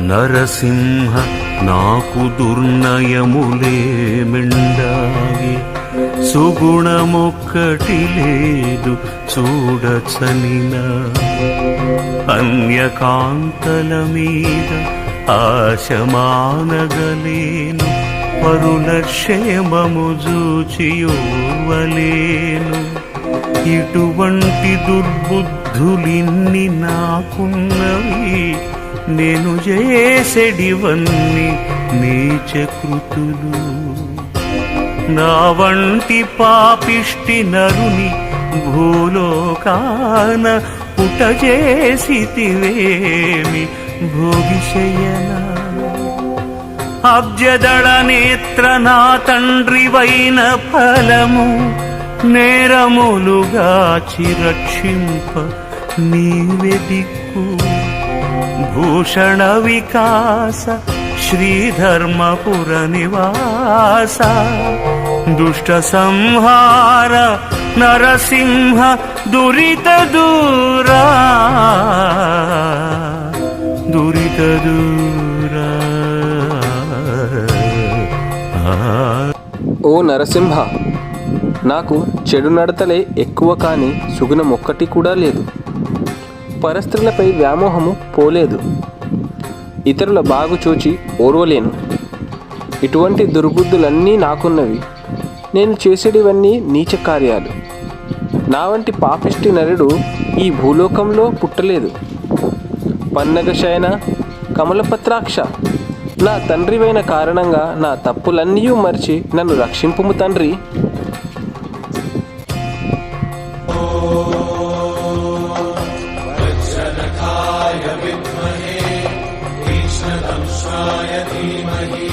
నరసింహ నాకు దుర్నయములేమిండాయి, సుగుణమొక్కటి లేదు చూడచనినా. అన్యకాంతల మీద ఆశమానగలేను, పరుల క్షేమము జూచియోర్వలేను. ఇటువంటి దుర్బుద్ధులిన్ని నాకున్నవి, నేను చేసెడివన్నీ నీచకృతులు. నా వంటి పాపిష్టి నరుని భూలోకాన పుటచేసితివేమి భోగిశయనా. అబ్జదళ నేత్ర నా తండ్రివైన ఫలము, నేరములుగాచి రక్షింప నీవే దిక్కు. భూషణ వికాస శ్రీధర్మపుర నివాస, దుష్ట సంహార నరసింహ దురిత దూరా, దురిత దూరా. ఓ నరసింహ, నాకు చెడు నడతలే ఎక్కువ, కానీ సుగుణం ఒక్కటి కూడా లేదు. పరస్త్రీలపై వ్యామోహము పోలేదు, ఇతరుల బాగు చూచి ఓర్వలేను. ఇటువంటి దుర్బుద్ధులన్నీ నాకున్నవి, నేను చేసేటివన్నీ నీచ కార్యాలు. నా వంటి పాపిష్టి నరుడు ఈ భూలోకంలో పుట్టలేదు. పన్నగశయన కమలపత్రాక్ష, నా తండ్రివైన కారణంగా నా తప్పులన్నీ మరిచి నన్ను రక్షింపుము తండ్రి. वज्रनखाय विद्महे कृष्णदंशाय धीमहि